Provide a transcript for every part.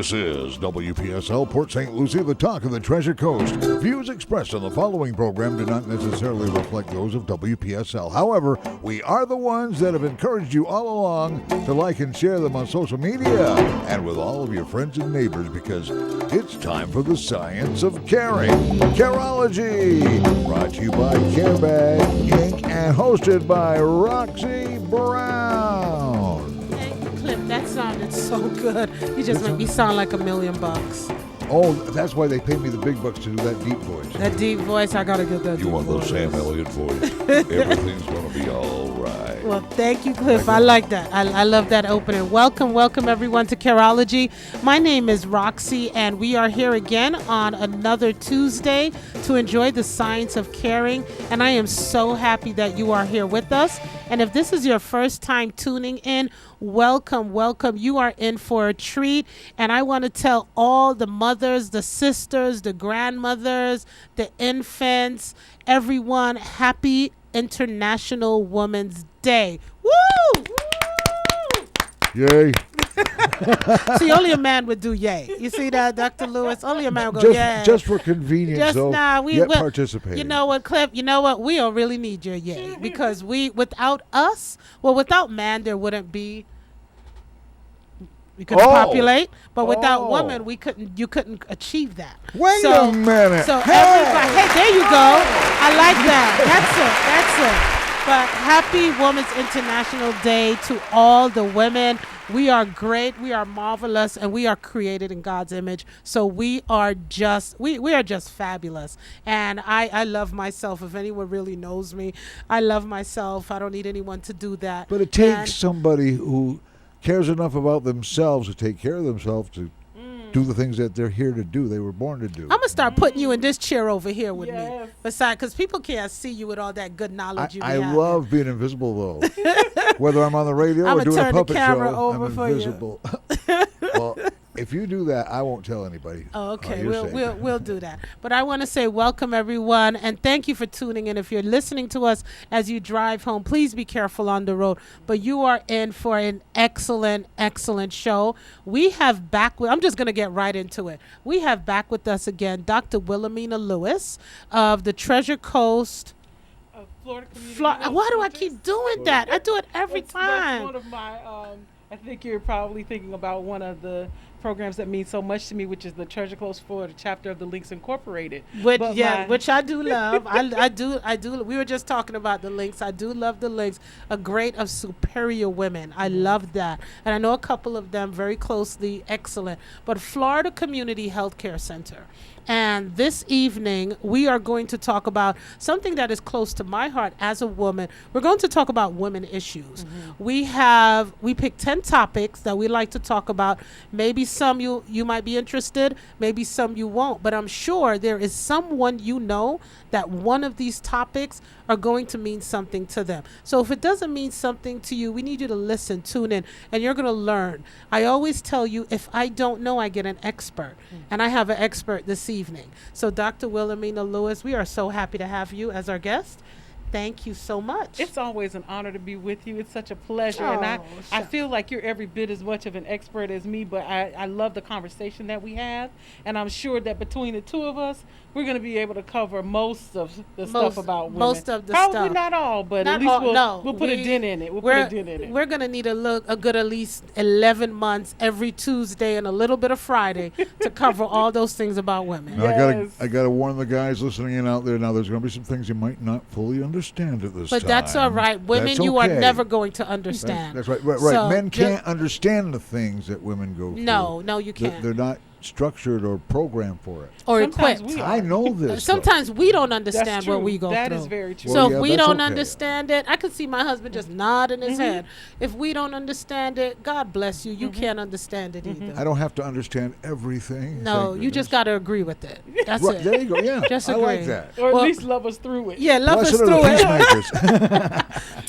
This is WPSL Port St. Lucie, the talk of the Treasure Coast. Views expressed on the following program do not necessarily reflect those of WPSL. However, we are the ones that have encouraged you all along to like and share them on social media and with all of your friends and neighbors, because it's time for the science of caring. Careology, brought to you by Carebag Inc. and hosted by Roxy Brown. Clip, that sounded so good. You just make me sound like $1,000,000. Oh, that's why they paid me the big bucks to do that deep voice. That deep voice, I gotta get that. You want the Sam Elliott voice. Everything's gonna be all right. Well, thank you, Cliff. I like that. I love that opening. Welcome everyone to Careology. My name is Roxy, and we are here again on another Tuesday to enjoy the science of caring. And I am so happy that you are here with us. And if this is your first time tuning in, welcome. You are in for a treat. And I want to tell all the mothers, the sisters, the grandmothers, the infants, everyone, happy International Women's Day. Woo! Yay. See, only a man would do yay. You see that, Dr. Lewis? Only a man would go, yay. Just for convenience, yet participating. You know what, Cliff? You know what? We don't really need your yay, because without us, without man, there wouldn't be. We couldn't populate, but without women, you couldn't achieve that. Wait a minute. So everybody, hey, there you go. I like that. That's it. But happy Women's International Day to all the women. We are great, we are marvelous, and we are created in God's image. So we are just fabulous. And I love myself. If anyone really knows me, I love myself. I don't need anyone to do that. But it takes somebody who cares enough about themselves to take care of themselves to do the things that they're here to do. They were born to do. I'm going to start putting you in this chair over here with me. Besides, because people can't see you with all that good knowledge I love being invisible, though. Whether I'm on the radio or doing a puppet show, I'm invisible. Well, if you do that, I won't tell anybody. Oh, okay. We'll do that. But I want to say welcome, everyone, and thank you for tuning in. If you're listening to us as you drive home, please be careful on the road. But you are in for an excellent, excellent show. We have I'm just going to get right into it. We have back with us again Dr. Wilhelmina Lewis of the Treasure Coast. Florida Community. Why do I keep doing that? I do it every time. That's one of my, I think you're probably thinking about one of the programs that mean so much to me, which is the Treasure Coast Florida chapter of the Links Incorporated. Which I do love. I do. We were just talking about the Links. I do love the Links. A great of superior women. I love that. And I know a couple of them very closely. Excellent. But Florida Community Healthcare Center. And this evening, we are going to talk about something that is close to my heart as a woman. We're going to talk about women issues. Mm-hmm. We picked 10 topics that we like to talk about. Maybe some you might be interested, maybe some you won't. But I'm sure there is someone you know that one of these topics are going to mean something to them. So if it doesn't mean something to you, we need you to listen, tune in, and you're going to learn. I always tell you, if I don't know, I get an expert. And I have an expert this evening. So Dr. Wilhelmina Lewis, we are so happy to have you as our guest. Thank you so much. It's always an honor to be with you. It's such a pleasure. And I feel like you're every bit as much of an expert as me, but I love the conversation that we have. And I'm sure that between the two of us, we're going to be able to cover most of the stuff about women. Most of the Probably stuff. not all, but not at least all, we'll put a dent in it. We're going to need a good at least 11 months every Tuesday and a little bit of Friday to cover all those things about women. Now, I got to warn the guys listening in out there. Now, there's going to be some things you might not fully understand at this time. But that's all right. Women, you are never going to understand. That's right. So men can't understand the things that women go through. No, you can't. They're not structured or programmed for it. Or equipped. I know this. Sometimes we don't understand what we go through. That is very true. So if we don't understand it, I could see my husband just nodding his head. If we don't understand it, God bless you. You can't understand it either. I don't have to understand everything. No, you just got to agree with it. That's it. There you go. Yeah, just agree. agree. I like that. Or at least love us through it. Yeah, love us through it.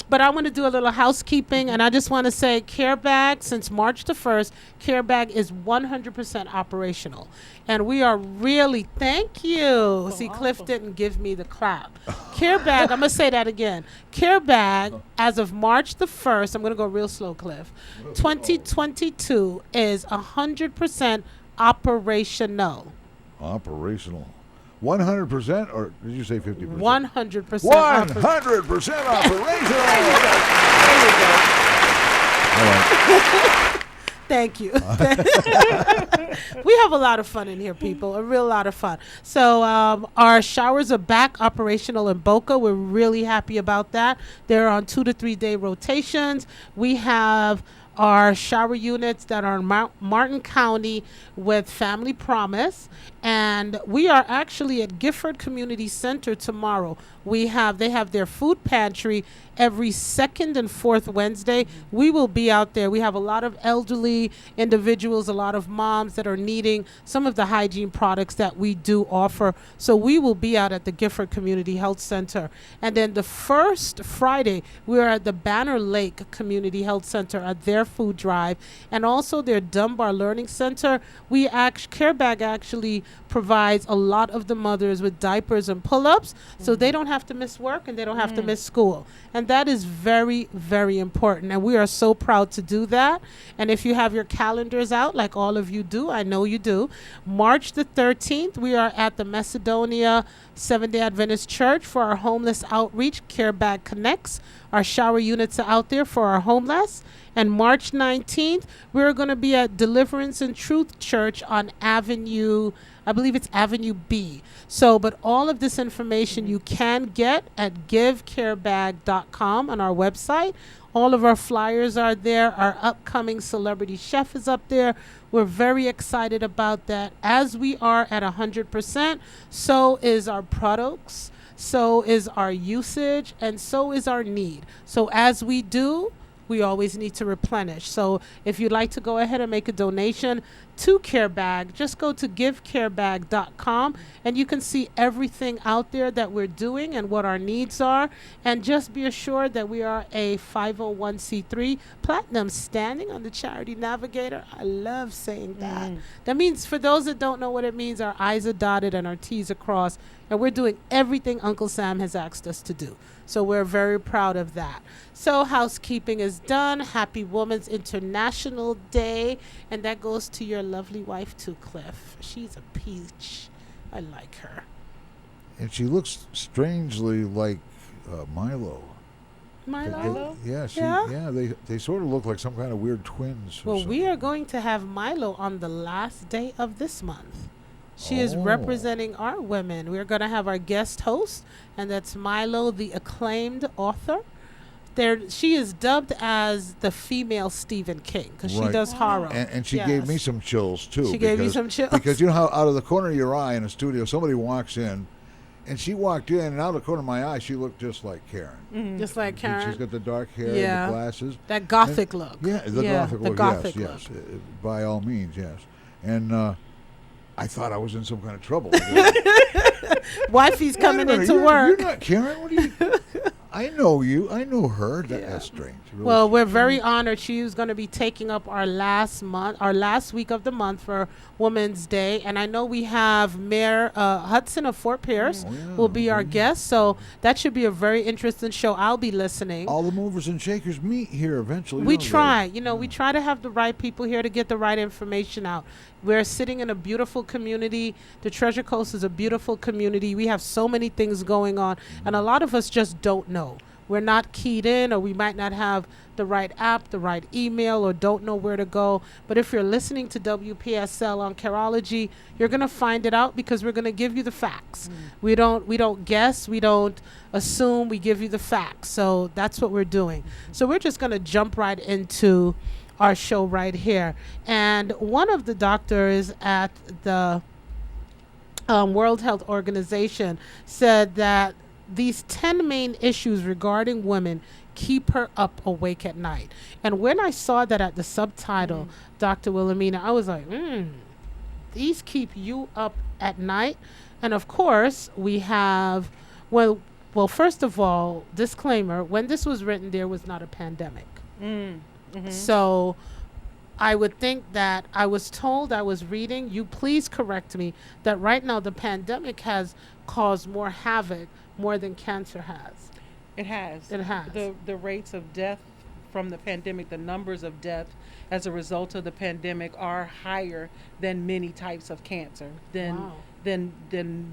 But I want to do a little housekeeping, and I just want to say Carebag, since March the 1st, Carebag is 100% operational. And we are really, thank you. See, Cliff didn't give me the clap. Carebag, I'm going to say that again. Carebag, as of March the 1st, I'm going to go real slow, Cliff, 2022 is 100% operational. Operational. 100%, or did you say 50%? 100%. 100% operational. All right. Thank you. We have a lot of fun in here, people. A real lot of fun. So our showers are back operational in Boca. We're really happy about that. They're on 2 to 3 day rotations. We have our shower units that are in Martin County with Family Promise, and we are actually at Gifford Community Center tomorrow. They have their food pantry every second and fourth Wednesday. We will be out there. We have a lot of elderly individuals, a lot of moms that are needing some of the hygiene products that we do offer. So we will be out at the Gifford Community Health Center. And then the first Friday, we're at the Banner Lake Community Health Center at their food drive, and also their Dunbar Learning Center. CareBag actually provides a lot of the mothers with diapers and pull-ups, so they don't have to miss work and they don't have to miss school. And that is very, very important. And we are so proud to do that. And if you have your calendars out, like all of you do, I know you do, March the 13th, we are at the Macedonia Seventh-day Adventist Church for our homeless outreach. CareBag Connects. Our shower units are out there for our homeless. And March 19th, we're going to be at Deliverance and Truth Church on Avenue, I believe it's Avenue B. So, but all of this information you can get at givecarebag.com on our website. All of our flyers are there. Our upcoming celebrity chef is up there. We're very excited about that. As we are at 100%, so is our products, so is our usage, and so is our need. So as we do, we always need to replenish. So if you'd like to go ahead and make a donation to CareBag, just go to givecarebag.com and you can see everything out there that we're doing and what our needs are. And just be assured that we are a 501c3 platinum standing on the Charity Navigator. I love saying that. That means, for those that don't know what it means, our I's are dotted and our T's are crossed, and we're doing everything Uncle Sam has asked us to do. So we're very proud of that. So housekeeping is done. Happy Women's International Day. And that goes to your lovely wife too, Cliff. She's a peach. I like her. And she looks strangely like Milo. Milo? They sort of look like some kind of weird twins. Well, we are going to have Milo on the last day of this month. She is representing our women. We're going to have our guest host, and that's Milo, the acclaimed author. She is dubbed as the female Stephen King because she does horror. And she gave me some chills, too. She gave me some chills. Because you know how out of the corner of your eye in a studio, somebody walks in, and she walked in, and out of the corner of my eye, she looked just like Karen. Mm-hmm. Just like Karen. She's got the dark hair and the glasses. That gothic look. Yeah, the gothic look. Yes, by all means, yes. And I thought I was in some kind of trouble. Wifey's coming into work. You're not Karen. What are you? I know you. I know her. That's strange. Really well, we're very honored. She's going to be taking up our last week of the month for Women's Day. And I know we have Mayor Hudson of Fort Pierce will be our guest. So that should be a very interesting show. I'll be listening. All the movers and shakers meet here eventually. We try. We try to have the right people here to get the right information out. We're sitting in a beautiful community. The Treasure Coast is a beautiful community. We have so many things going on, and a lot of us just don't know. We're not keyed in, or we might not have the right app, the right email, or don't know where to go. But if you're listening to WPSL on Careology, you're going to find it out because we're going to give you the facts. We don't guess, we don't assume, we give you the facts. So that's what we're doing. So we're just going to jump right into our show right here. And one of the doctors at the World Health Organization said that these 10 main issues regarding women keep her up awake at night. And when I saw that at the subtitle, Dr. Wilhelmina, I was like, these keep you up at night. And of course, we have, well, first of all, disclaimer, when this was written, there was not a pandemic. So I would think that I was told, I was reading, you please correct me, that right now the pandemic has caused more havoc more than cancer has. It has. It has. The rates of death from the pandemic, the numbers of death as a result of the pandemic are higher than many types of cancer, Wow. than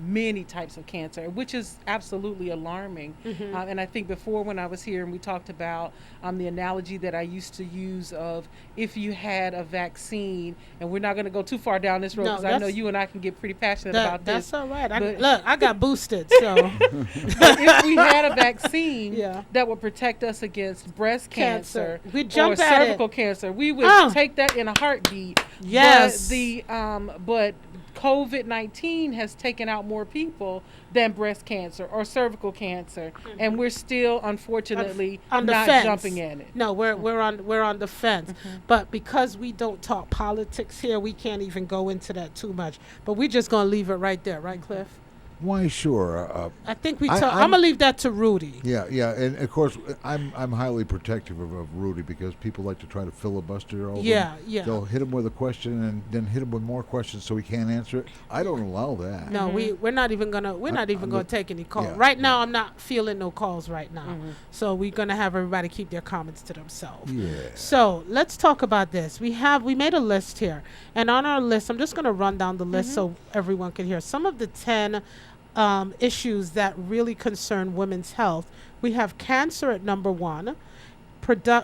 many types of cancer, which is absolutely alarming. And I think before, when I was here and we talked about the analogy that I used to use of if you had a vaccine, and we're not going to go too far down this road No, because I know you and I can get pretty passionate about this. That's all right. But- Look, I got boosted, so But if we had a vaccine Yeah. that would protect us against breast cancer, We'd jump or at it. cervical cancer, we would take that in a heartbeat. Yes. But COVID-19 has taken out more people than breast cancer or cervical cancer, and we're still, unfortunately, on the not fence. jumping at it. No, we're on the fence. But because we don't talk politics here, we can't even go into that too much. But we're just gonna leave it right there, right, Cliff? Why, sure. I think we. I'm- I'm gonna leave that to Rudy. Yeah, and of course I'm highly protective of Rudy because people like to try to filibuster over him. Yeah. They'll hit him with a question and then hit him with more questions so he can't answer it. I don't allow that. No, we're not even gonna I'm take any calls yeah. right now. I'm not feeling no calls right now, so we're gonna have everybody keep their comments to themselves. Yeah. So let's talk about this. We made a list here, and on our list, I'm just gonna run down the list so everyone can hear some of the 10 issues that really concern women's health. We have cancer at number 1,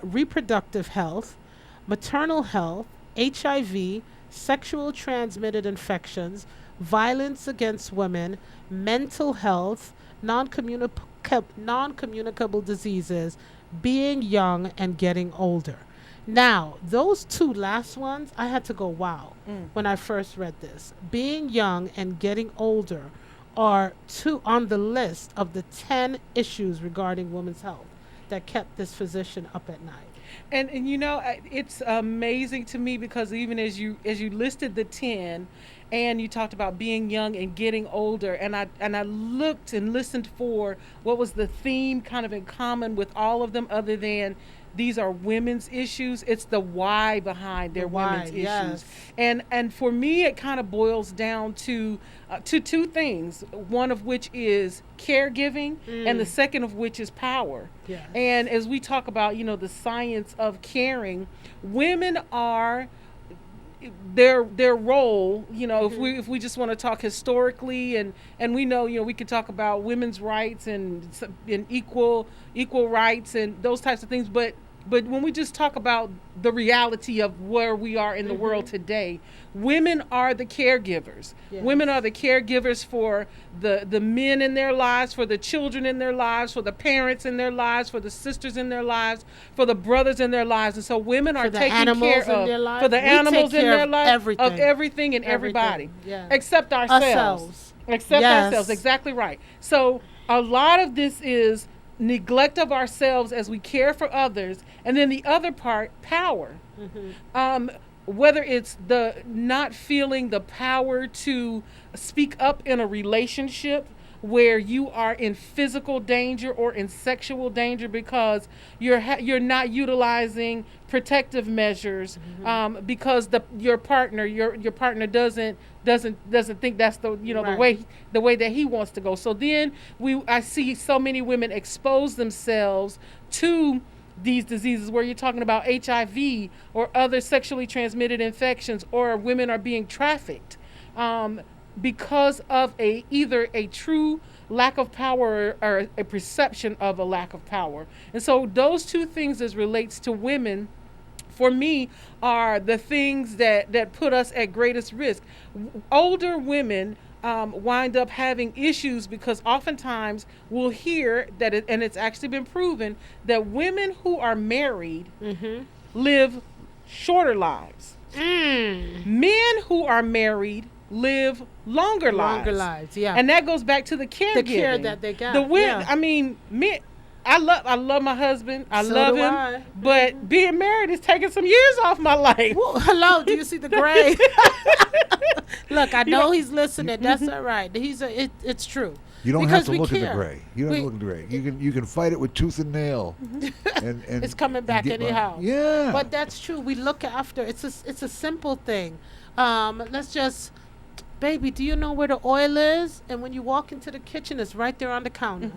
reproductive health, maternal health, HIV, sexual transmitted infections, violence against women, mental health, non-communicable diseases, being young and getting older. Now, those 2 last ones, I had to go, wow, when I first read this. Being young and getting older are 2 on the list of the 10 issues regarding women's health that kept this physician up at night. And it's amazing to me because even as you listed the 10, and you talked about being young and getting older, and I looked and listened for what was the theme kind of in common with all of them, other than these are women's issues. It's the why behind their women's issues. And for me, it kind of boils down to 2 things, one of which is caregiving, and the second of which is power. Yes. And as we talk about, the science of caring, women are their role, if we just want to talk historically, and we know, we could talk about women's rights and equal rights and those types of things, but when we just talk about the reality of where we are in the world today, women are the caregivers. Yes. Women are the caregivers for the men in their lives, for the children in their lives, for the parents in their lives, for the sisters in their lives, for the brothers in their lives. And so women are taking care of for the animals in their lives, of everything and everybody, except ourselves. Except ourselves. Exactly right. So a lot of this is neglect of ourselves as we care for others, and then the other part, power. Whether it's the not feeling the power to speak up in a relationship where you are in physical danger or in sexual danger because you're not utilizing protective measures, because your partner doesn't think that's the way that he wants to go. So then I see so many women expose themselves to these diseases where you're talking about HIV or other sexually transmitted infections, or women are being trafficked because of either a true lack of power or a perception of a lack of power. And so those 2 things as relates to women, for me, are the things that put us at greatest risk. Older women wind up having issues because oftentimes we'll hear that, and it's actually been proven, that women who are married live shorter lives. Men who are married live longer lives. Yeah. And that goes back to the caregiving. The care that they got. I mean, men, I love my husband. I love him. But being married is taking some years off my life. Well, hello, do you see the gray? Look, I know he's listening. That's all right. It's true. You don't because have to look care. at the gray. You don't have to look at the gray. You can fight it with tooth and nail. and it's coming back anyhow. Yeah. But that's true. We look after. It's a simple thing. Let's just, baby, do you know where the oil is? And when you walk into the kitchen, it's right there on the counter.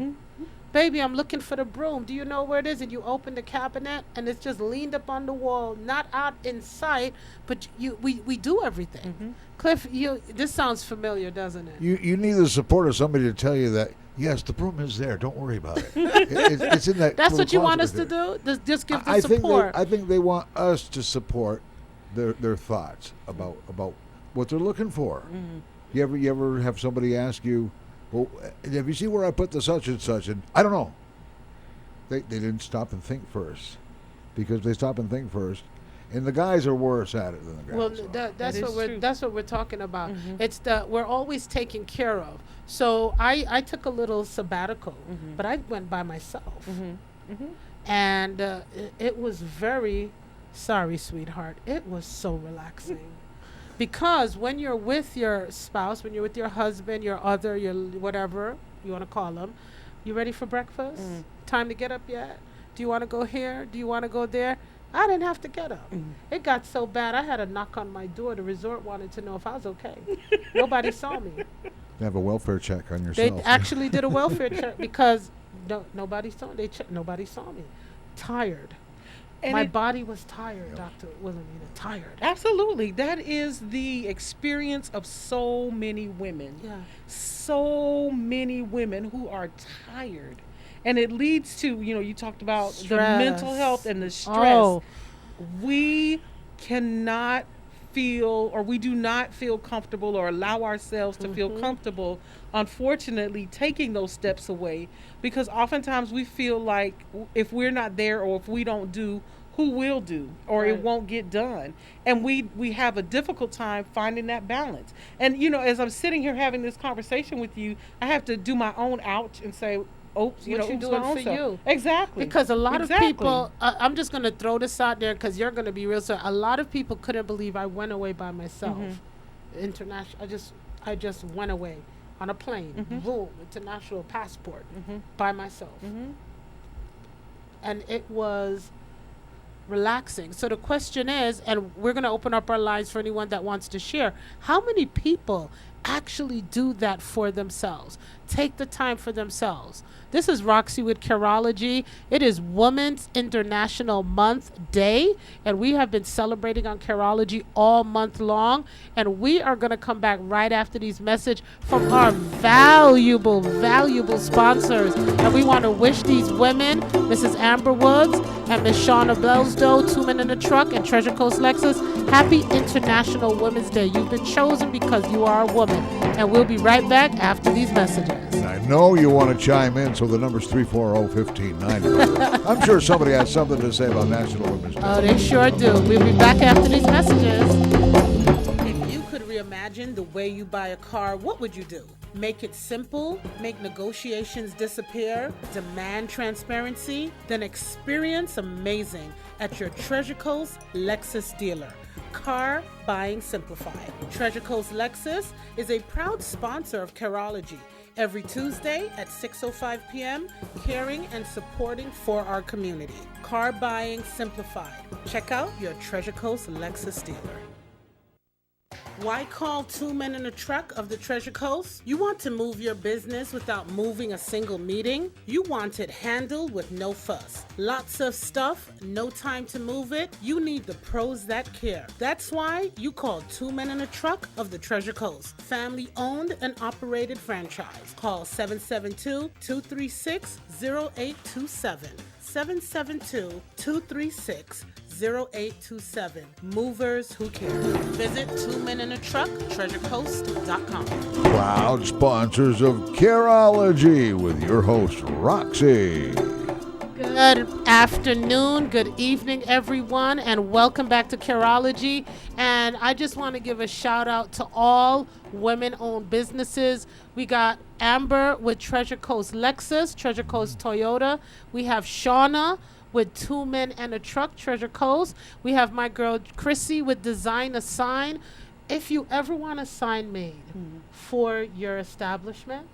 baby, I'm looking for the broom. Do you know where it is? And you open the cabinet and it's just leaned up on the wall, not out in sight, but we do everything. Mm-hmm. Cliff, this sounds familiar, doesn't it? You need the support of somebody to tell you that, yes, the broom is there. Don't worry about it. It's in that. That's little what you want closet us to right there. do? Just give the I support. think they want us to support their thoughts about what they're looking for. Mm-hmm. You ever have somebody ask you, well, have you seen where I put the such and such? And I don't know. They didn't stop and think first, because they stop and think first, and the guys are worse at it than the Well, girls. that's what we're talking about. Mm-hmm. It's we're always taken care of. So I took a little sabbatical, Mm-hmm. but I went by myself, Mm-hmm. Mm-hmm. and it was very, sorry, sweetheart, it was so relaxing. Because when you're with your spouse, when you're with your husband, your other, your whatever you want to call them, you ready for breakfast? Mm. Time to get up yet? Do you want to go here? Do you want to go there? I didn't have to get up. It got so bad, I had a knock on my door. The resort wanted to know if I was okay. Nobody saw me. You have a welfare check on They yourself. actually did a welfare check because nobody saw. Nobody saw me. Tired. And My body was tired, Dr. Wilhelmina. Tired. Absolutely. That is the experience of so many women. Yeah. So many women who are tired. And it leads to, you talked about the Stress. mental health and the stress. Oh. We cannot feel, or we do not feel comfortable or allow ourselves to feel comfortable, unfortunately, taking those steps away, because oftentimes we feel like if we're not there, or if we don't do, who will do, or Right. it won't get done. And we have a difficult time finding that balance. And as I'm sitting here having this conversation with you, I have to do my own ouch and say, oops, What you oops, doing my own for self. you? Exactly. Because a lot Exactly. of people, I'm just going to throw this out there because you're going to be real. So a lot of people couldn't believe I went away by myself. International. I just went away on a plane. Boom, international passport by myself. And it was relaxing. So the question is, and we're going to open up our lines for anyone that wants to share, how many people actually do that for themselves? Take the time for themselves. This is Roxy with Careology. It is Women's International Month Day, and we have been celebrating on Careology all month long, and we are going to come back right after these messages from our valuable sponsors. And we want to wish these women, Mrs. Amber Woods and Miss Shauna Belsdo, 2 Men in a Truck, and Treasure Coast Lexus, happy International Women's Day. You've been chosen because you are a woman. And we'll be right back after these messages. I know you want to chime in, so the number's 340-1590. I'm sure somebody has something to say about National Women's Day. Oh, they sure do. We'll be back after these messages. If you could reimagine the way you buy a car, what would you do? Make it simple, make negotiations disappear, demand transparency, then experience amazing at your Treasure Coast Lexus dealer. Car Buying Simplified. Treasure Coast Lexus is a proud sponsor of Careology. Every Tuesday at 6:05 p.m., caring and supporting for our community. Car Buying Simplified. Check out your Treasure Coast Lexus dealer. Why call 2 Men in a Truck of the Treasure Coast? You want to move your business without moving a single meeting? You want it handled with no fuss. Lots of stuff, no time to move it? You need the pros that care. That's why you call 2 Men in a Truck of the Treasure Coast. Family owned and operated franchise. Call 772-236-0827. 772-236-0827. Movers who care. Visit 2 Men in a Truck, treasurecoast.com. Proud sponsors of Careology with your host, Roxy. Good afternoon, good evening, everyone, and welcome back to Careology. And I just want to give a shout out to all women-owned businesses. We got Amber with Treasure Coast Lexus, Treasure Coast Toyota. We have Shauna with 2 Men and a Truck, Treasure Coast. We have my girl Chrissy with Design a Sign. If you ever want a sign made for your establishment,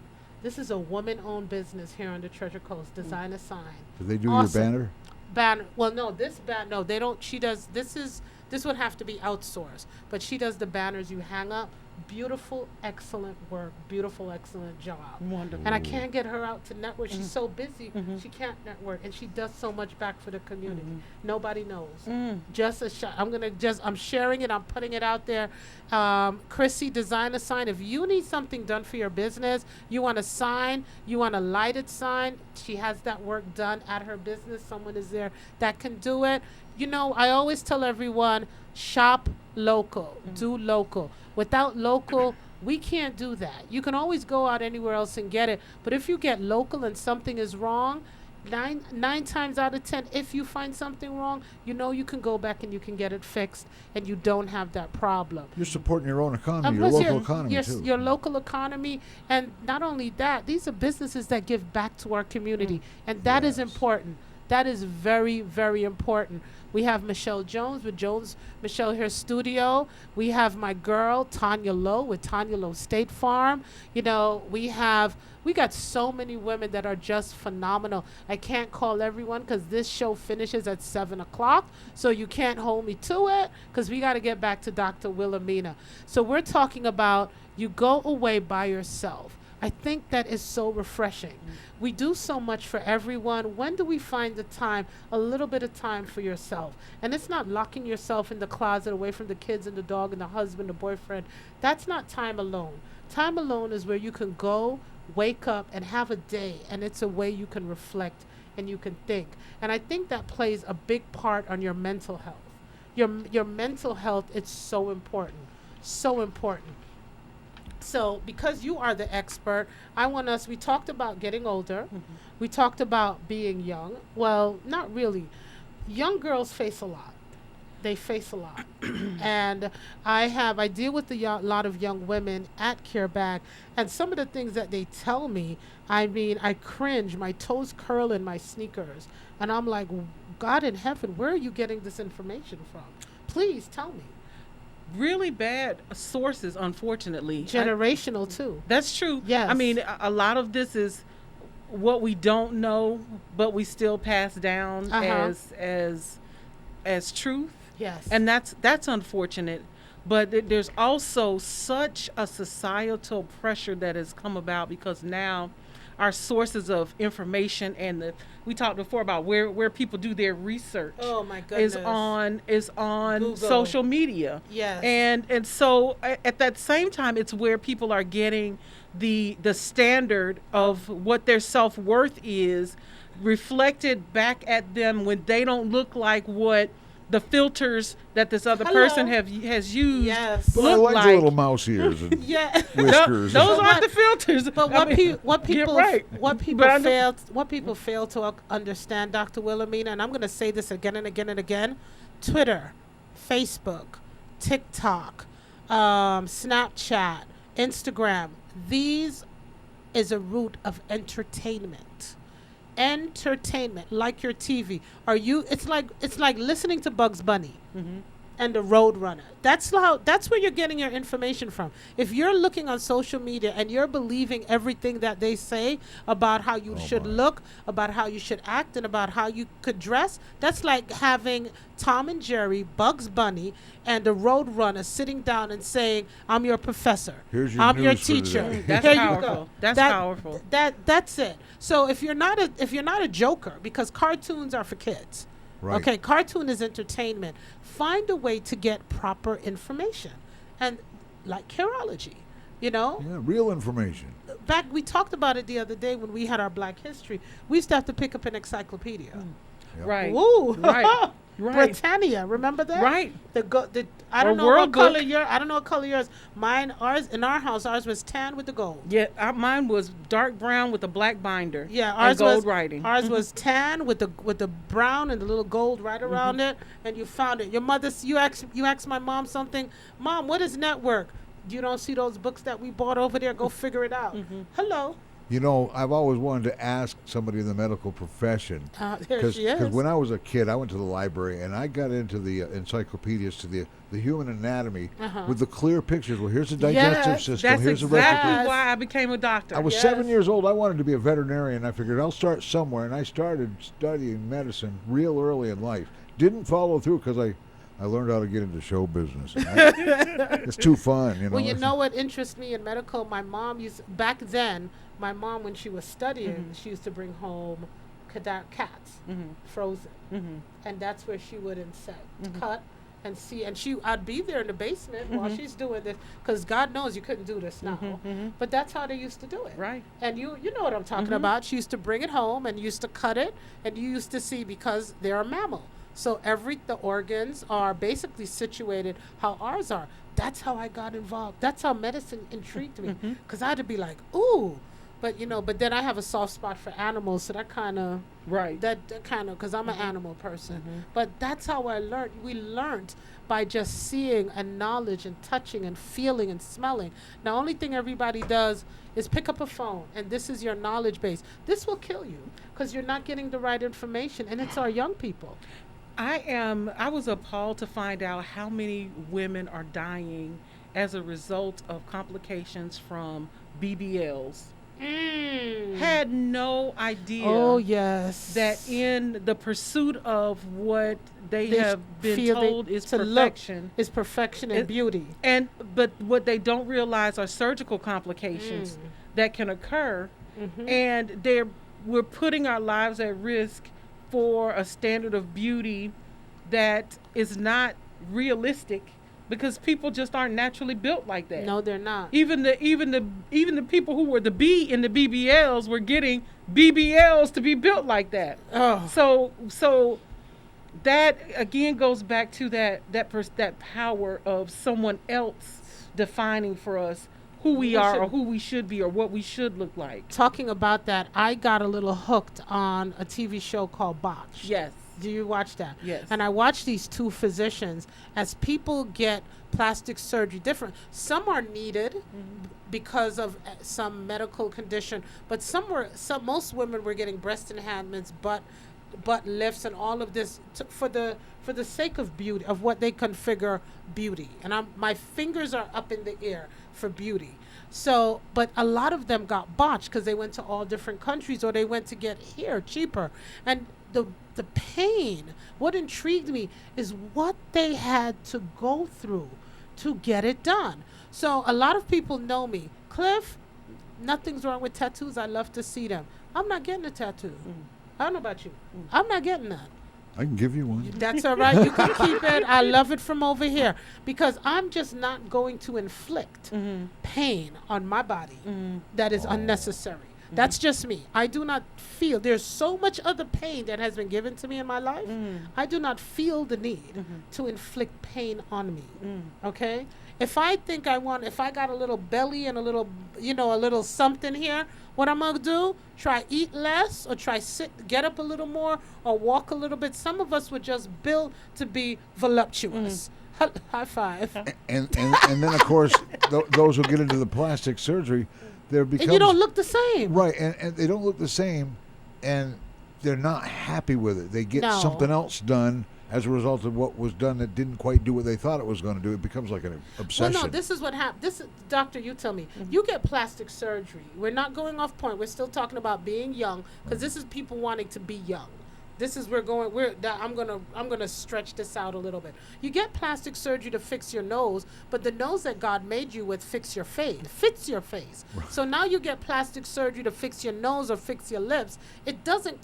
this is a woman-owned business here on the Treasure Coast. Design a Sign. Do they do Awesome. your banner? Banner. Well, no, they don't. She does. This would have to be outsourced, but she does the banners you hang up beautiful, excellent work, beautiful, excellent job. Wonderful. And I can't get her out to network. She's so busy, Mhm. she can't network, and she does so much back for the community. Mhm. Nobody knows. Mm. Just a shot. I'm sharing it. I'm putting it out there. Chrissy, design a sign. If you need something done for your business, you want a sign, you want a lighted sign, she has that work done at her business. Someone is there that can do it. You know, I always tell everyone, shop local, do local. Without local, we can't do that. You can always go out anywhere else and get it. But if you get local and something is wrong, nine times out of 10, if you find something wrong, you know you can go back and you can get it fixed, and you don't have that problem. You're supporting your own economy, And your plus local economy too. your local economy, and not only that, these are businesses that give back to our community, and that is Yes. important. That is very, very important. We have Michelle Jones with Michelle Hair Studio. We have my girl Tanya Lowe with Tanya Lowe State Farm. You know, we got so many women that are just phenomenal. I can't call everyone because this show finishes at 7:00, so you can't hold me to it because we got to get back to Dr. Wilhelmina. So we're talking about you go away by yourself. I think that is so refreshing. We do so much for everyone. When do we find the time, a little bit of time for yourself? And it's not locking yourself in the closet away from the kids and the dog and the husband, the boyfriend. That's not time alone. Time alone is where you can go, wake up, and have a day. And it's a way you can reflect and you can think. And I think that plays a big part on your mental health. Your mental health, it's so important. So important. So because you are the expert, we talked about getting older. Mhm. We talked about being young. Well, not really. Young girls face a lot. They face a lot. And I deal with a lot of young women at CareBag, and some of the things that they tell me, I mean, I cringe, my toes curl in my sneakers. And I'm like, God in heaven, where are you getting this information from? Please tell me. Really bad sources, unfortunately. Generational too. That's true. Yes. I mean, a lot of this is what we don't know, but we still pass down as truth. Yes. And that's unfortunate. But there's also such a societal pressure that has come about because now our sources of information and we talked before about where people do their research. Oh my goodness. is on Google. social media. Yes. And so at that same time, it's where people are getting the standard of what their self-worth is reflected back at them when they don't look like what the filters that this other person has used Yes. Well, I look like like. your little mouse ears and Yeah. whiskers. Those But aren't the filters. But I mean, what people right. what people But I know- fail to understand, Dr. Wilhelmina, and I'm going to say this again and again and again: Twitter, Facebook, TikTok, Snapchat, Instagram. These is a root of entertainment. Entertainment, like your TV. It's like listening to Bugs Bunny. Mhm. And the Roadrunner. That's where you're getting your information from. If you're looking on social media and you're believing everything that they say about how you should look, about how you should act, and about how you could dress, that's like having Tom and Jerry, Bugs Bunny, and the Roadrunner sitting down and saying, "I'm your professor. Here's your I'm your news for teacher." today. That's Here you powerful. go. That's powerful. That's it. So if you're not a joker, because cartoons are for kids. Right. Okay, cartoon is entertainment. Find a way to get proper information. And like Careology, you know? Yeah, real information. We talked about it the other day when we had our Black History. We used to have to pick up an encyclopedia. Yep. Right. Ooh. Right. Right. Britannia, remember that? Right. I don't Or know World what color Book. yours. In our house, ours was tan with the gold. Yeah, mine was dark brown with a black binder. Yeah, and ours gold was writing. Ours was tan with the brown and the little gold right around it, and you found it. Your mother, you asked my mom something. Mom, what is network? You don't see those books that we bought over there? Go figure it out. Hello. You know, I've always wanted to ask somebody in the medical profession. Here she is. Because when I was a kid, I went to the library and I got into the encyclopedias to the human anatomy with the clear pictures. Well, here's the digestive system. That's Here's the exactly respiratory. why I became a doctor. I was 7 years old. I wanted to be a veterinarian. I figured I'll start somewhere, and I started studying medicine real early in life. Didn't follow through because I I learned how to get into show business. It's too fun, you know. Well, you know what interests me in medical? My mom back then, my mom, when she was studying, she used to bring home cats, frozen. And that's where she would cut and see. And I'd be there in the basement while she's doing this, because God knows you couldn't do this now. But that's how they used to do it. Right. And you know what I'm talking about. She used to bring it home and used to cut it, and you used to see, because they're a mammal. So the organs are basically situated how ours are. That's how I got involved. That's how medicine intrigued me, because I had to be like, ooh. But but then I have a soft spot for animals, so that kind of because I'm an animal person. But that's how I learned. We learned by just seeing and knowledge and touching and feeling and smelling. Now, only thing everybody does is pick up a phone, and this is your knowledge base. This will kill you, because you're not getting the right information, and it's our young people. I was appalled to find out how many women are dying as a result of complications from BBLs. Had no idea. Oh, yes. That in the pursuit of what they have been told is perfection. Is perfection and beauty. But what they don't realize are surgical complications that can occur, and we're putting our lives at risk for a standard of beauty that is not realistic, because people just aren't naturally built like that. No, they're not. Even the people who were the B in the BBLs were getting BBLs to be built like that. Oh. So that again goes back to that power of someone else defining for us who we are, or who we should be, or what we should look like. Talking about that, I got a little hooked on a TV show called Botched. Yes. Do you watch that? Yes. And I watch these two physicians as people get plastic surgery different. Some are needed because of some medical condition, but most women were getting breast enhancements, butt lifts, and all of this for the sake of beauty, of what they configure beauty. And my fingers are up in the air for beauty. So, but a lot of them got botched because they went to all different countries, or they went to get hair cheaper. And the pain, what intrigued me is what they had to go through to get it done. So a lot of people know me. Cliff, nothing's wrong with tattoos. I love to see them. I'm not getting a tattoo. I don't know about you. I'm not getting that. I can give you one. That's all right. You can keep it. I love it from over here, because I'm just not going to inflict pain on my body that is unnecessary. That's just me. I do not feel, there's so much other pain that has been given to me in my life. I do not feel the need to inflict pain on me. Okay? If I got a little belly and a little something here, what I'm gonna do? Try eat less, or try get up a little more, or walk a little bit. Some of us were just built to be voluptuous. High five. And then of course those who get into the plastic surgery, and you don't look the same. Right, and they don't look the same, and they're not happy with it. They get something else done as a result of what was done that didn't quite do what they thought it was going to do. It becomes like an obsession. Well, no, this is what happened. Doctor, you tell me. You get plastic surgery. We're not going off point. We're still talking about being young, because this is people wanting to be young. This is I'm gonna stretch this out a little bit. You get plastic surgery to fix your nose, but the nose that God made you with fits your face. Right. So now you get plastic surgery to fix your nose or fix your lips. It doesn't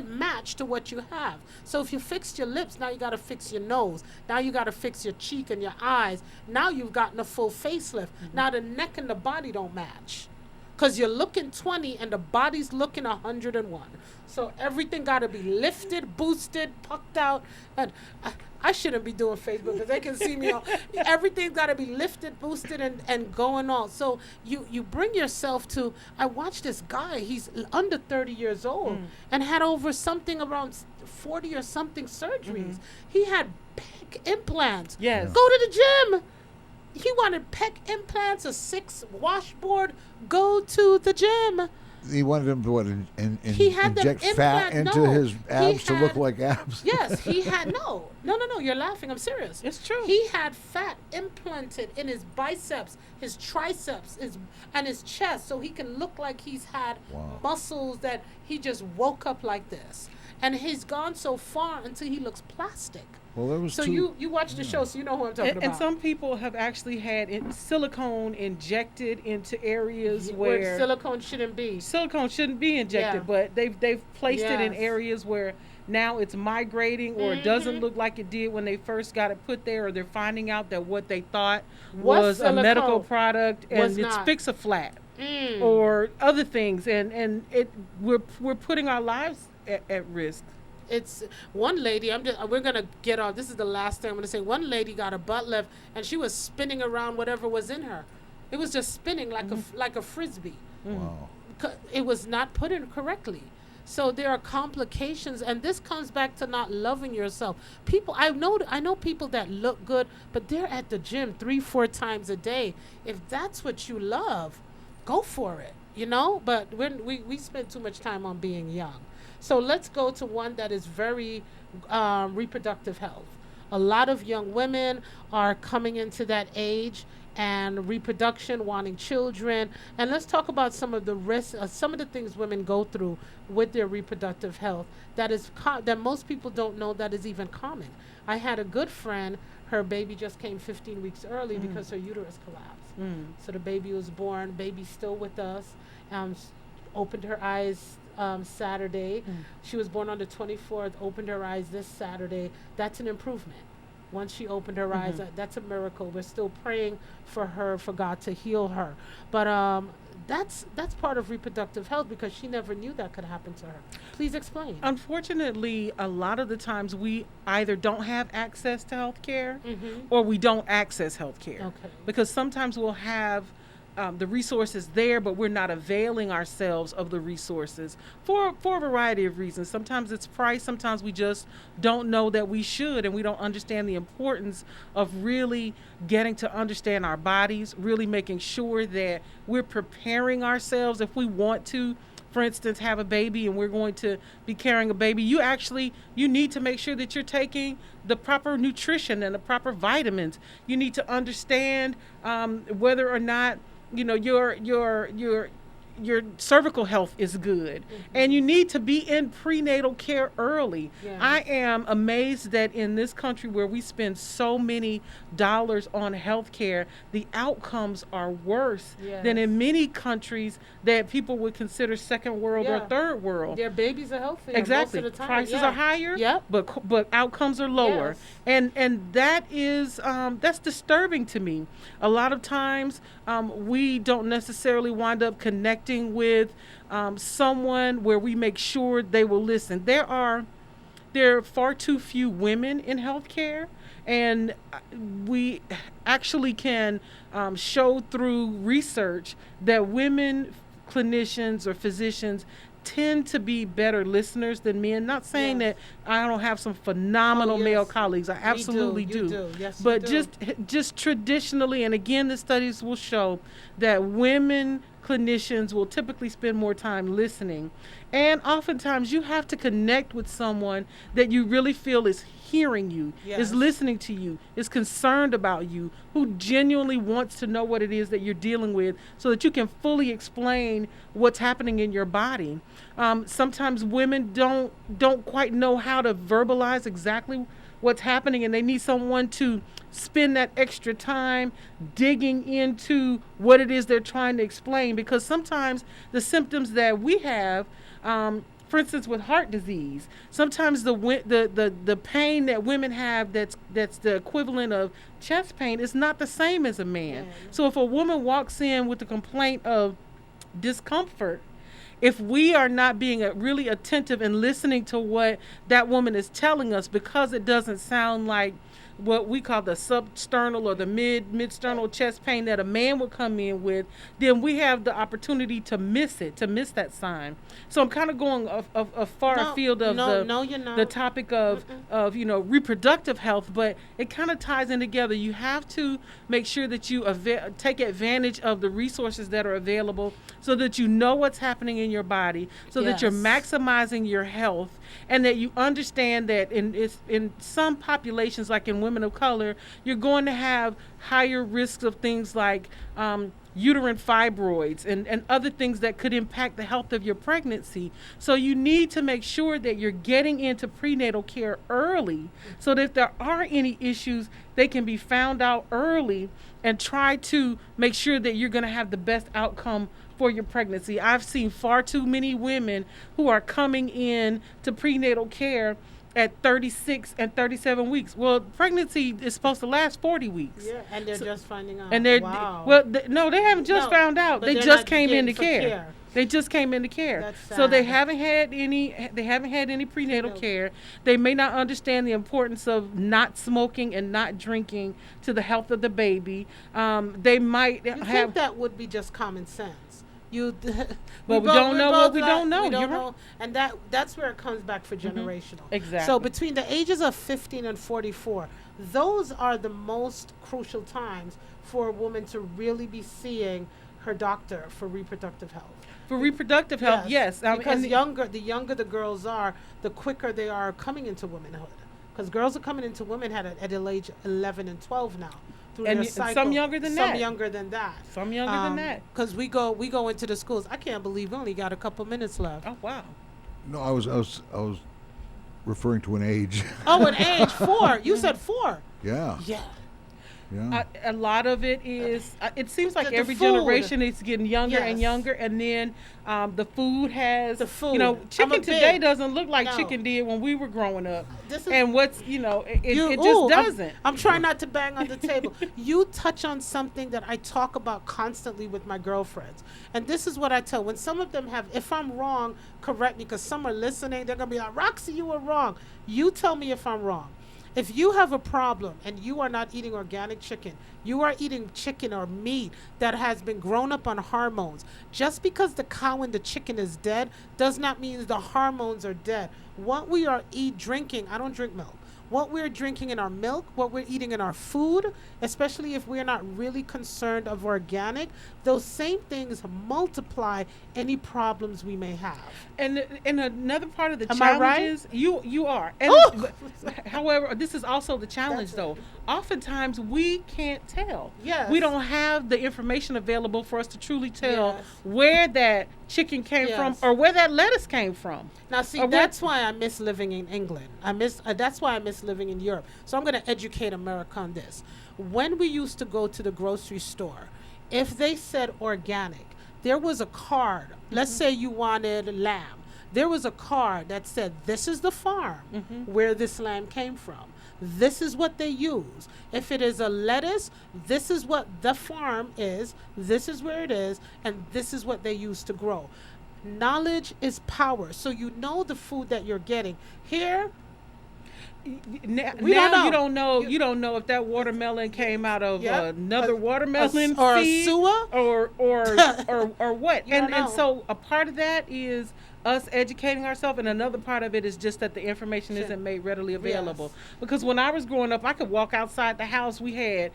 match to what you have. So if you fixed your lips, now you got to fix your nose. Now you got to fix your cheek and your eyes. Now you've gotten a full facelift. Now the neck and the body don't match, because you're looking 20 and the body's looking 101. So everything got to be lifted, boosted, pucked out. And I shouldn't be doing Facebook, because they can see me all. Everything's got to be lifted, boosted, and going on. So you bring yourself to, I watched this guy, he's under 30 years old and had over something around 40 or something surgeries. He had pec implants. Yes. Go to the gym. He wanted pec implants, a 6 washboard. Go to the gym. He wanted him to inject fat into his abs to look like abs. Yes, he had no. You're laughing. I'm serious. It's true. He had fat implanted in his biceps, his triceps, and his chest, so he can look like he's had muscles that he just woke up like this. And he's gone so far until he looks plastic. Well, there was So you watch the show, so you know who I'm talking about. And some people have actually had silicone injected into areas where silicone shouldn't be. Silicone shouldn't be injected, but they've placed it in Yes. areas where now it's migrating, or it doesn't look like it did when they first got it put there, or they're finding out that what they thought was a medical product and it's Fix-A-Flat or other things, and we're putting our lives at risk. It's one lady. We're gonna get off. This is the last thing I'm gonna say. One lady got a butt lift, and she was spinning around whatever was in her. It was just spinning like a frisbee. Wow. It was not put in correctly. So there are complications, and this comes back to not loving yourself. People, I know people that look good, but they're at the gym 3-4 times a day. If that's what you love, go for it. You know. But we spend too much time on being young. So let's go to one that is very reproductive health. A lot of young women are coming into that age and reproduction, wanting children. And let's talk about some of the risks, some of the things women go through with their reproductive health that most people don't know that is even common. I had a good friend, her baby just came 15 weeks early because her uterus collapsed. So the baby was born, baby's still with us, opened her eyes Saturday. She was born on the 24th, opened her eyes this Saturday. That's an improvement. Once she opened her eyes, that's a miracle. We're still praying for her, for God to heal her. But that's part of reproductive health because she never knew that could happen to her. Please explain. Unfortunately, a lot of the times we either don't have access to health care or we don't access health care. Okay. Because sometimes we'll have the resources there, but we're not availing ourselves of the resources for a variety of reasons. Sometimes it's price. Sometimes we just don't know that we should, and we don't understand the importance of really getting to understand our bodies, really making sure that we're preparing ourselves if we want to, for instance, have a baby and we're going to be carrying a baby. You need to make sure that you're taking the proper nutrition and the proper vitamins. You need to understand whether or not your cervical health is good, and you need to be in prenatal care early. Yeah. I am amazed that in this country where we spend so many dollars on health care, the outcomes are worse than in many countries that people would consider second world or third world. Their babies are healthy. Exactly. Most of the time. Prices are higher, Yep. but outcomes are lower. Yes. And that is that's disturbing to me. A lot of times we don't necessarily wind up connecting with someone where we make sure they will listen. There are far too few women in healthcare, and we actually can show through research that women clinicians or physicians tend to be better listeners than men. Not saying that I don't have some phenomenal male colleagues. I absolutely do. Yes, but you do. just traditionally, and again, the studies will show that women clinicians will typically spend more time listening. And oftentimes you have to connect with someone that you really feel is hearing you, is listening to you, is concerned about you, who genuinely wants to know what it is that you're dealing with so that you can fully explain what's happening in your body. Sometimes women don't quite know how to verbalize exactly what's happening, and they need someone to spend that extra time digging into what it is they're trying to explain, because sometimes the symptoms that we have, for instance, with heart disease, sometimes the pain that women have that's the equivalent of chest pain is not the same as a man. So if a woman walks in with a complaint of discomfort, if we are not being really attentive and listening to what that woman is telling us, because it doesn't sound like what we call the substernal or the mid-sternal chest pain that a man would come in with, then we have the opportunity to miss that sign. So I'm kind of going a far afield of the topic of reproductive health, but it kind of ties in together. You have to make sure that you take advantage of the resources that are available so that you know what's happening in your body, so that you're maximizing your health, and that you understand that in some populations, like in women of color, you're going to have higher risks of things like uterine fibroids and other things that could impact the health of your pregnancy. So you need to make sure that you're getting into prenatal care early so that if there are any issues, they can be found out early and try to make sure that you're going to have the best outcome for your pregnancy. I've seen far too many women who are coming in to prenatal care at 36 and 37 weeks. Well, pregnancy is supposed to last 40 weeks. Yeah, and they're just finding out. And they're wow. No, they haven't just found out. They just came into care. They just came into care. That's sad. So they haven't had any prenatal care. They may not understand the importance of not smoking and not drinking to the health of the baby. They might you have think that would be just common sense. Well, we don't know what we don't know. We don't You're know, and that's where it comes back for generational. Exactly. So between the ages of 15 and 44, those are the most crucial times for a woman to really be seeing her doctor for reproductive health. For reproductive health, yes. Because the younger the girls are, the quicker they are coming into womanhood. Because girls are coming into womanhood at the age 11 and 12 now. And some younger than that. Some younger than that. Some younger than that. Because we go into the schools. I can't believe we only got a couple minutes left. Oh wow. No, I was referring to an age. Oh, an age 4. You said 4. Yeah. Yeah. Yeah. A lot of it is. It seems like The every food. generation is getting younger and Yes. younger, and then the food has. The food. You know, I'm chicken a today big- doesn't look like No. chicken did when we were growing up. This is- And what's it just Ooh, doesn't. I'm trying not to bang on the table. You touch on something that I talk about constantly with my girlfriends. And this is what I tell. When some of them have, if I'm wrong, correct me, because some are listening. They're going to be like, Roxy, you were wrong. You tell me if I'm wrong. If you have a problem and you are not eating organic chicken, you are eating chicken or meat that has been grown up on hormones. Just because the cow and the chicken is dead does not mean the hormones are dead. What we are drinking, I don't drink milk. What we're drinking in our milk, what we're eating in our food, especially if we're not really concerned of organic, those same things multiply any problems we may have. And another part of the Am I right? challenge is you are. And Oh! however, this is also the challenge That's though. Oftentimes we can't tell. Yes. We don't have the information available for us to truly tell Yes. where that chicken came from Yes. or where that lettuce came from. Now, see, Or what- that's why I miss living in England. That's why I miss living in Europe. So I'm going to educate America on this. When we used to go to the grocery store, if they said organic, there was a card. Let's say you wanted lamb. There was a card that said, this is the farm where this lamb came from. This is what they use. If it is a lettuce, this is what the farm is. This is where it is. And this is what they use to grow. Knowledge is power. So you know the food that you're getting. Here, Now We don't know. you don't know. You don't know if that watermelon came out of Yep. another watermelon or a seed sewer? or what. You don't And know. so a part of that is us educating ourselves, and another part of it is just that the information Sure. isn't made readily available. Yes. Because when I was growing up, I could walk outside the house. We had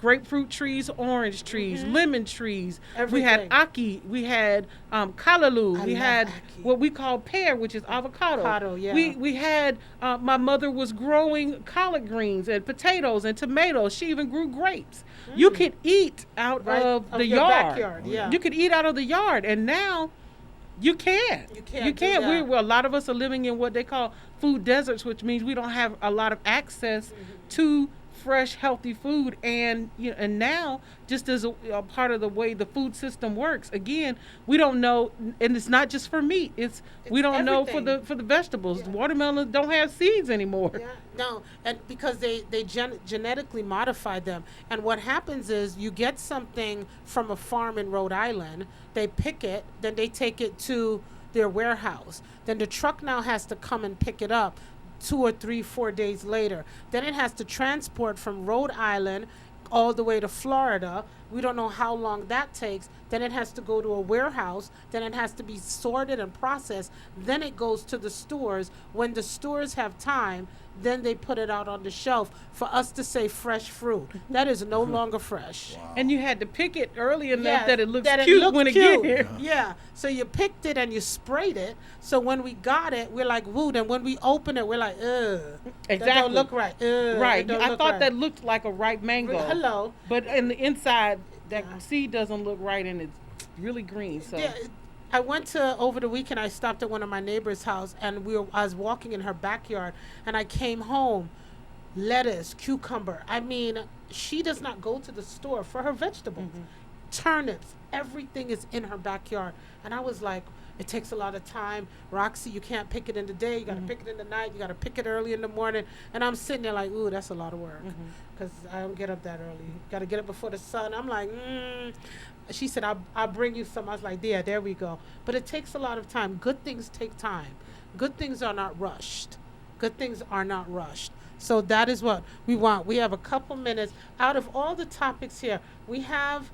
grapefruit trees, orange trees, lemon trees. We had Everything. aki. We had callaloo. I We love had ackee. what we call pear, which is avocado. Avocado, yeah. We had my mother was growing collard greens and potatoes and tomatoes. She even grew grapes. You could eat out Right, of the your yard. backyard, yeah. You could eat out of the yard, and now you can't. You can't You do can't. that. A lot of us are living in what they call food deserts, which means we don't have a lot of access to fresh, healthy food. And and now, just as a part of the way the food system works, again, we don't know, and it's not just for meat. We don't know everything. for the vegetables. Yeah. Watermelons don't have seeds anymore. Yeah, no, and because they genetically modify them, and what happens is you get something from a farm in Rhode Island, they pick it, then they take it to their warehouse, then the truck now has to come and pick it up 2 or 3, 4 days later, then it has to transport from Rhode Island all the way to Florida. We don't know how long that takes. Then it has to go to a warehouse. Then it has to be sorted and processed. Then it goes to the stores. When the stores have time, then they put it out on the shelf for us to say fresh fruit. That is no longer fresh. And you had to pick it early enough Yeah, that it looks that cute looked when it cute. get here. Yeah. So you picked it and you sprayed it. So when we got it, we're like, woo. And when we open it, we're like, ugh. That Exactly. don't look right. Ugh, Right. that don't I look thought right. that looked like a ripe mango. Hello. But in the inside, seed doesn't look right and it's really green. So Yeah, I went to over the weekend. I stopped at one of my neighbor's house, and I was walking in her backyard, and I came home. Lettuce, cucumber. I mean, she does not go to the store for her vegetables. Turnips, everything is in her backyard. And I was like, it takes a lot of time. Roxy, you can't pick it in the day. You got to pick it in the night. You got to pick it early in the morning. And I'm sitting there like, ooh, that's a lot of work. Because I don't get up that early. Got to get up before the sun. I'm like, She said, I'll bring you some. I was like, yeah, there we go. But it takes a lot of time. Good things take time. Good things are not rushed. Good things are not rushed. So that is what we want. We have a couple minutes. Out of all the topics here, we have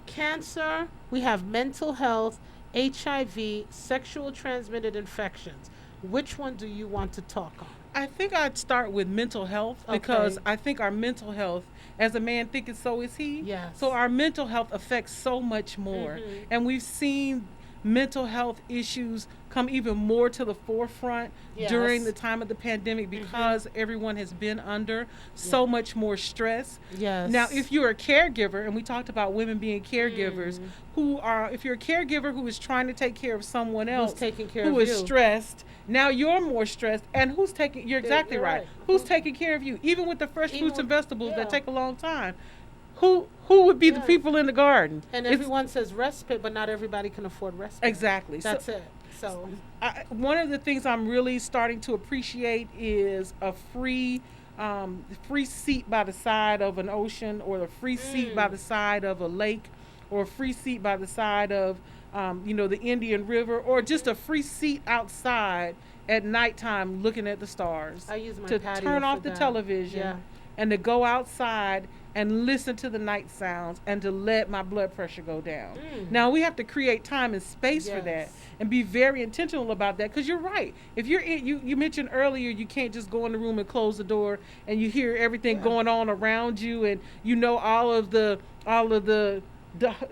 cancer, we have mental health, HIV, sexual transmitted infections. Which one do you want to talk on? I think I'd start with mental health because I think our mental health, as a man thinketh, so is he. Yes. So our mental health affects so much more. And we've seen mental health issues come even more to the forefront during the time of the pandemic because everyone has been under so much more stress. Yes. Now, if you're a caregiver, and we talked about women being caregivers, if you're a caregiver who is trying to take care of someone else who is stressed, now you're more stressed, and you're exactly right. Who's taking care of you? Even with the fresh fruits and vegetables that take a long time. Who would be the people in the garden? And everyone says respite, but not everybody can afford respite. Exactly. That's it. So one of the things I'm really starting to appreciate is a free seat by the side of an ocean, or a free seat by the side of a lake, or a free seat by the side of the Indian River, or just a free seat outside at nighttime looking at the stars. I use my to patio turn off for the that. television and to go outside and listen to the night sounds and to let my blood pressure go down. Now we have to create time and space for that and be very intentional about that, because you're right. If you're you mentioned earlier, you can't just go in the room and close the door and you hear everything going on around you, and you know all of the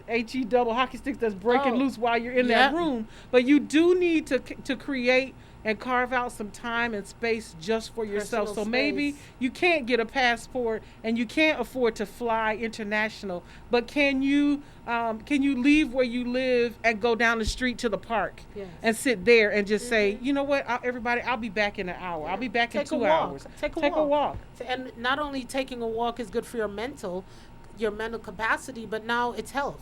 HE double hockey sticks that's breaking loose while you're in that room. But you do need to create and carve out some time and space just for yourself. So maybe you can't get a passport and you can't afford to fly international, but can you leave where you live and go down the street to the park and sit there and just say, you know what, everybody, I'll be back in an hour. I'll be back in 2 hours. Take a walk. And not only taking a walk is good for your mental capacity, but now it's health.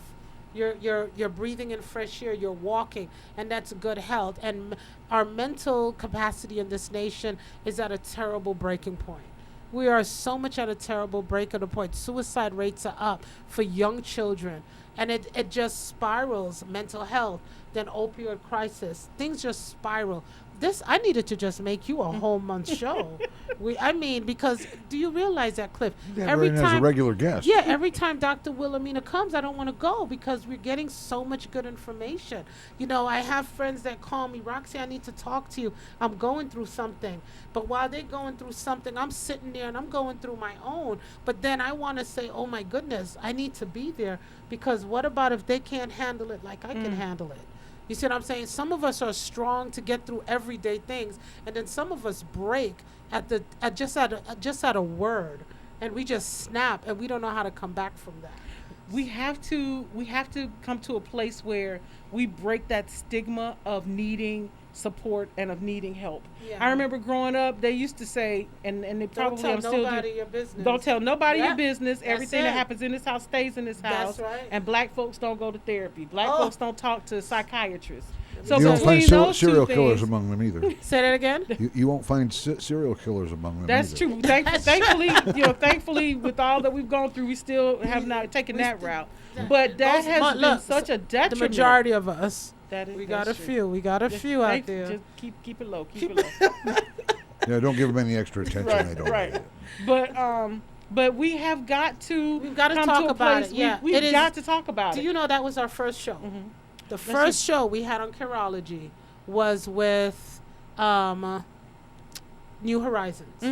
You're breathing in fresh air, you're walking, and that's good health. And our mental capacity in this nation is at a terrible breaking point. We are so much at a terrible breaking point. Suicide rates are up for young children, and it just spirals. Mental health, then opioid crisis, things just spiral. I needed to just make you a whole month show. Because do you realize that, Cliff? Every time as a regular guest. Yeah, every time Dr. Wilhelmina comes, I don't want to go because we're getting so much good information. I have friends that call me, Roxy, I need to talk to you. I'm going through something. But while they're going through something, I'm sitting there and I'm going through my own. But then I want to say, oh my goodness, I need to be there, because what about if they can't handle it like I can handle it? You see what I'm saying? Some of us are strong to get through everyday things, and then some of us break at just at a word, and we just snap, and we don't know how to come back from that. We have to come to a place where we break that stigma of needing support and of needing help. Yeah. I remember growing up, they used to say, and they probably don't tell nobody your business. Don't tell nobody your business. Everything that happens in this house stays in this house. That's right. And black folks don't go to therapy. Black folks don't talk to psychiatrists. So you won't find serial killers among them either. Say that again. You won't find serial killers among them. That's either. true. Thankfully, with all that we've gone through, we still have not taken that route. But that has been such a detriment. The majority of us. We got a few out there. Just keep it low. Keep it low. Yeah, don't give them any extra attention. They don't. Right. But we have got to. We've got to talk about it. Yeah, we've got to talk about it. Do you know that was our first show? Mm-hmm. The first show we had on Careology was with New Horizons,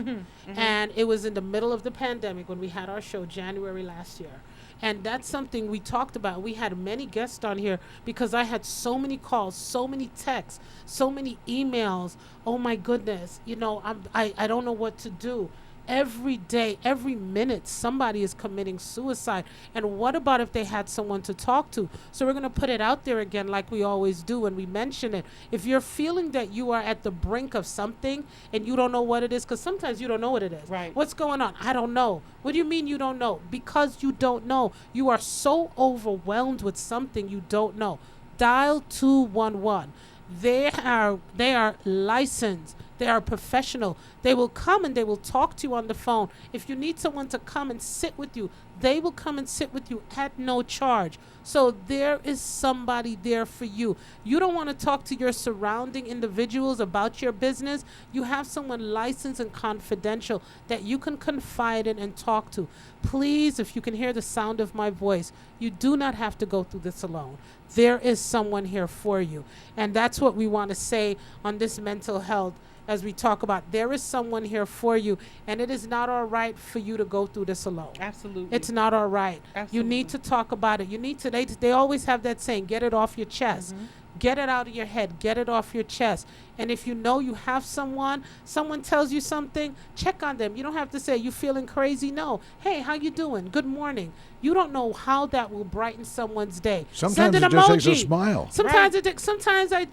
and it was in the middle of the pandemic when we had our show, January last year. And that's something we talked about. We had many guests on here because I had so many calls, so many texts, so many emails. Oh my goodness, I don't know what to do. every day, every minute, somebody is committing suicide. And what about if they had someone to talk to? So we're going to put it out there again, like we always do when we mention it. If you're feeling that you are at the brink of something and you don't know what it is, because sometimes you don't know what it is. Right. What's going on? I don't know. What do you mean you don't know? Because you don't know. You are so overwhelmed with something you don't know. Dial 211. They are licensed. They are professional. They will come and they will talk to you on the phone. If you need someone to come and sit with you, they will come and sit with you at no charge. So there is somebody there for you. You don't want to talk to your surrounding individuals about your business. You have someone licensed and confidential that you can confide in and talk to. Please, if you can hear the sound of my voice, you do not have to go through this alone. There is someone here for you. And that's what we want to say on this mental health as we talk about. There is someone here for you, and it is not all right for you to go through this alone. Absolutely. It's not all right. Absolutely. You need to talk about it. You need to, they always have that saying, get it off your chest. Get it out of your head. Get it off your chest. And if you know you have someone tells you something, check on them. You don't have to say, you feeling crazy? No. Hey, how you doing? Good morning. You don't know how that will brighten someone's day. Sometimes Send an it just takes a emoji. smile. Sometimes sometimes I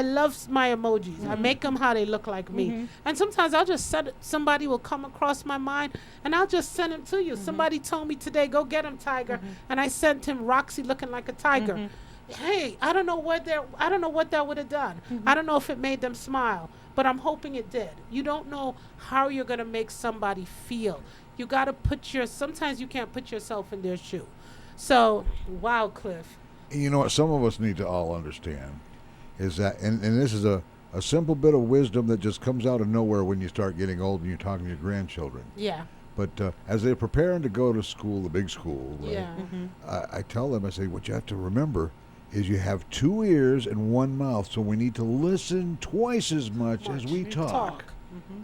love my emojis. I make them how they look like me. And sometimes I'll just somebody will come across my mind and I'll just send them to you. Somebody told me today, go get him, Tiger. And I sent him Roxy looking like a tiger. Hey, I don't know what that would have done. I don't know if it made them smile, but I'm hoping it did. You don't know how you're going to make somebody feel. You got to sometimes you can't put yourself in their shoe. So, wow, Cliff. You know what some of us need to all understand is that, and this is a simple bit of wisdom that just comes out of nowhere when you start getting old and you're talking to your grandchildren. Yeah. But as they're preparing to go to school, the big school, right, Yeah. I tell them, I say, what you have to remember is you have 2 ears and 1 mouth, so we need to listen twice as much as we talk.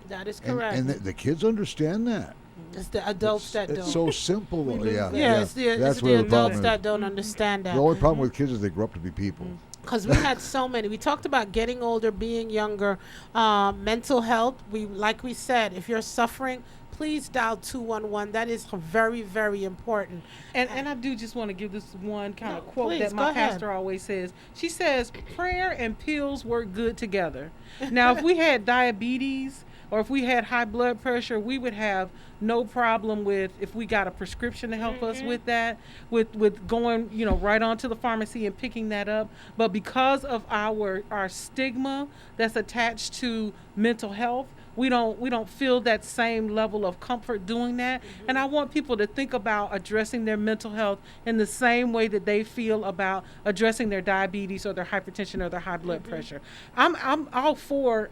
That is correct. And the kids understand that. It's the adults that don't. It's so simple. It's the adults that don't understand that. The only problem with kids is they grow up to be people. Because we had so many. We talked about getting older, being younger, mental health. Like we said, if you're suffering, please dial 211. That is very, very important. And I do just want to give this one kind of quote please, that my go ahead. pastor always says. She says, prayer and pills work good together. Now, if we had diabetes or if we had high blood pressure, we would have no problem with if we got a prescription to help us with that, with going, right on to the pharmacy and picking that up. But because of our stigma that's attached to mental health, we don't feel that same level of comfort doing that. And I want people to think about addressing their mental health in the same way that they feel about addressing their diabetes or their hypertension or their high blood pressure. I'm all for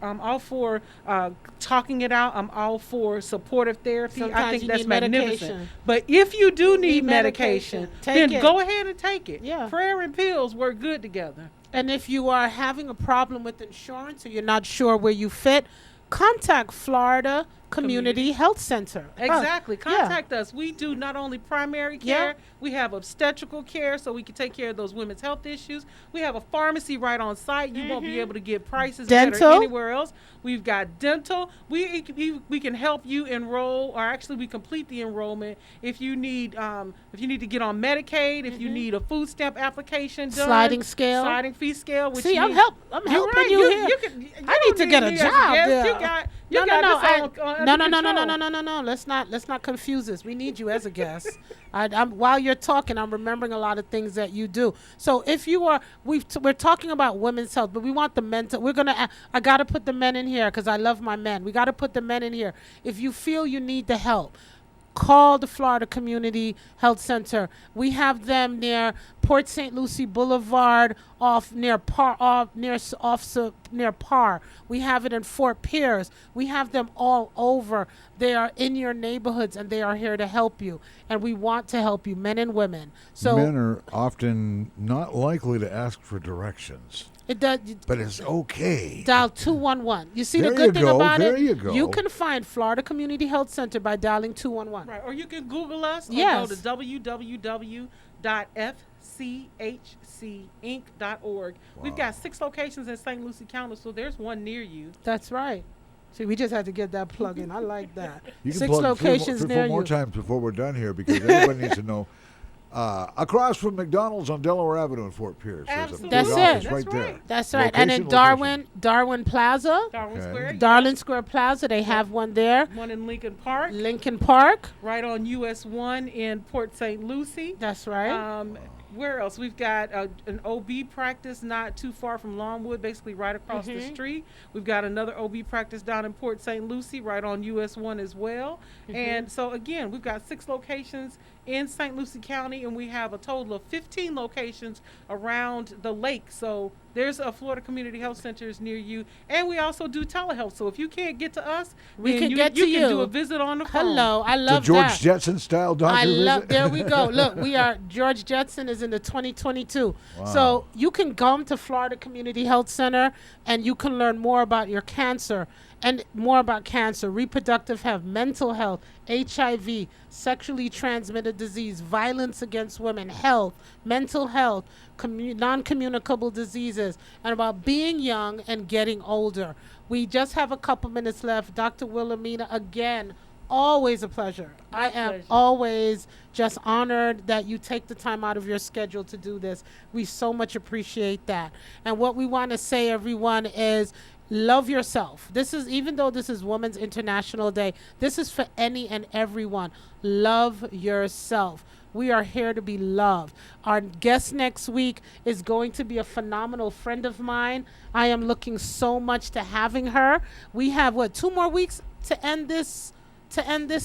talking it out. I'm all for supportive therapy. Sometimes I think you that's need magnificent. medication. But if you do need medication, take then it. go ahead and take it. Yeah. Prayer and pills work good together. And if you are having a problem with insurance or you're not sure where you fit, contact Florida Community Health Center. Exactly. Contact us. We do not only primary care, Yeah. we have obstetrical care so we can take care of those women's health issues. We have a pharmacy right on site. You won't be able to get prices better Dental. anywhere else. We've got dental. We can help you enroll, or actually we complete the enrollment if you need to get on Medicaid, if you need a food stamp application done. Sliding scale. Sliding fee scale. Which See, I'm means- helping You're right. you here. I need to get a job. No. Let's not confuse this. We need you as a guest. While you're talking, I'm remembering a lot of things that you do. So if you are, we're talking about women's health, but we want the men to. I got to put the men in here because I love my men. We got to put the men in here. If you feel you need the help, call the Florida Community Health Center. We have them near Port St. Lucie Boulevard, near Parr. We have it in Fort Pierce. We have them all over. They are in your neighborhoods, and they are here to help you. And we want to help you, men and women. So men are often not likely to ask for directions. it does. But it's okay. Dial 211. You see There the good you thing go, about there it? you go. You can find Florida Community Health Center by dialing 211. Right, or you can Google us or Yes. go to www.fchcinc.org. We've got 6 locations in St. Lucie County, so there's one near you. That's right. See, we just had to get that plug in. I like that. You can 6 plug locations three near more you. times before we're done here because everybody needs to know. Across from McDonald's on Delaware Avenue in Fort Pierce. Absolutely. There's a big That's office it. right That's there. right. That's right. And in Darwin Plaza, Darwin Okay. Square. Darwin Square Plaza, they have one there. One in Lincoln Park. Lincoln Park. Right on US 1 in Port St. Lucie. That's right. Where else? We've got an OB practice not too far from Longwood, basically right across the street. We've got another OB practice down in Port St. Lucie, right on US 1 as well. And so, again, we've got 6 locations in St. Lucie County, and we have a total of 15 locations around the lake. So there's a Florida Community Health Centers near you. And we also do telehealth. So if you can't get to us, We then can you get to can you. do a visit on the phone. Hello. I love The George that. Jetson style doctor I love. visit? There we go. Look, George Jetson is in the 2022. Wow. So you can come to Florida Community Health Center and you can learn more about your cancer and more about cancer, reproductive health, mental health, HIV, sexually transmitted disease, violence against women, health, mental health, non-communicable diseases, and about being young and getting older. We just have a couple minutes left. Dr. Wilhelmina, again, always a pleasure. I am pleasure. always just honored that you take the time out of your schedule to do this. We so much appreciate that. And what we want to say, everyone, is love yourself. This is, even though this is Women's International Day, this is for any and everyone. Love yourself. We are here to be loved. Our guest next week is going to be a phenomenal friend of mine. I am looking so much to having her. We have, 2 more weeks to end this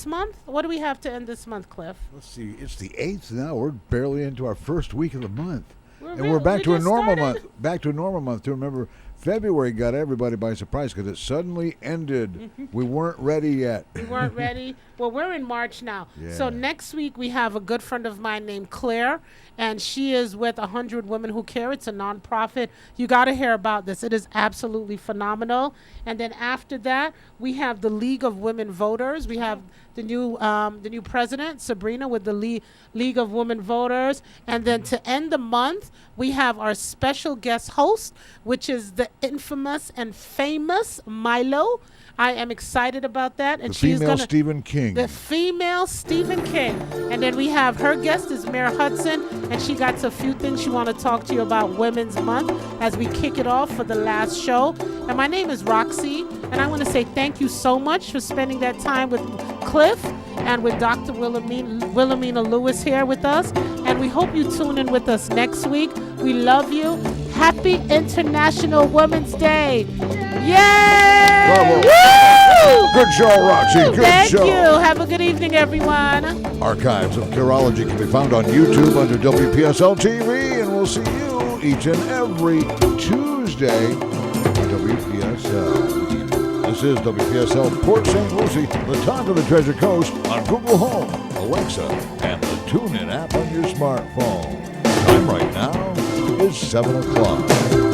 month? What do we have to end this month, Cliff? Let's see. It's the 8th now. We're barely into our first week of the month. And really- we're back we to a just normal started. month. Back to a normal month. To remember, February got everybody by surprise because it suddenly ended. We weren't ready yet. We weren't ready. Well, we're in March now. So Yeah. next week we have a good friend of mine named Claire, and she is with 100 Women Who Care. It's a nonprofit. You got to hear about this. It is absolutely phenomenal. And then after that, we have the League of Women Voters. We have the new president, Sabrina, with the League of Women Voters. And then to end the month, we have our special guest host, which is the infamous and famous Milo. I am excited about that. And The she's female gonna Stephen King. the female Stephen King. And then we have her guest is Mayor Hudson, and she got a few things she want to talk to you about Women's Month as we kick it off for the last show. And my name is Roxy, and I want to say thank you so much for spending that time with Cliff and with Dr. Wilhelmina Lewis here with us. And we hope you tune in with us next week. We love you. Happy International Women's Day. Yay! Bravo. Woo! Good show, Roxy. Good Thank show. you. Have a good evening, everyone. Archives of Careology can be found on YouTube under WPSL TV, and we'll see you each and every Tuesday on WPSL. This is WPSL Port St. Lucie, the talk of the Treasure Coast on Google Home, Alexa, and the TuneIn app on your smartphone. Time right now is 7 o'clock.